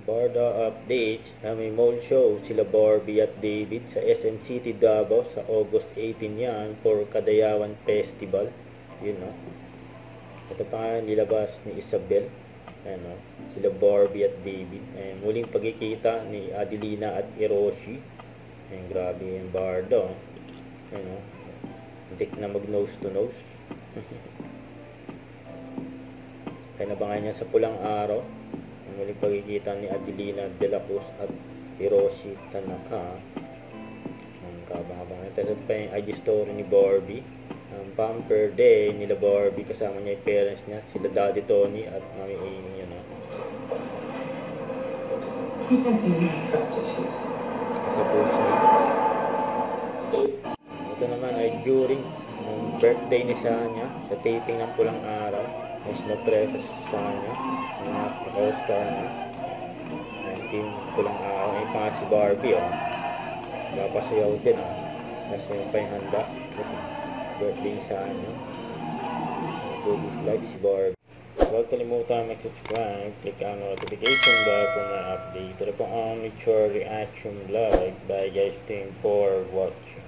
Barda update, may mall show sila Barbie at David sa SM City Davao sa August 18 yan for Kadayawan Festival. Yun no. Ito pa nga nilabas ni Isabel. Ano, sila Barbie at David. Ayan, muling pagkikita ni Adelina at Hiroshi. Ayan, grabe yung Barda. Ano, hindi na mag nose to nose. Kaya nabangan niya sa pulang araw. Muling pagkikita ni Adelina de la Cruz at Hiroshi Tanaka. Ang kabang-abang. Ito pa yung IG story ni Barbie. Ang Pamper Day nila Barbie, kasama niya yung parents niya, sila Daddy Tony at Mami Amy, yun o. Sa post niya. Ito naman ay during ang birthday ni Sanya, sa taping ng pulang araw, may sinapresa sa Sanya, mga all-star na. Yung pulang araw, ay pa si Barbie o. Napasayaw din o. Kasi yung pa yung handa. Kasi birthday sa ano, do this live si Barbie. Huwag kalimutan mag-subscribe, click ang notification bell for my update. Ito po ang Mature Reaction Vlog. Bye guys, thank you for watching.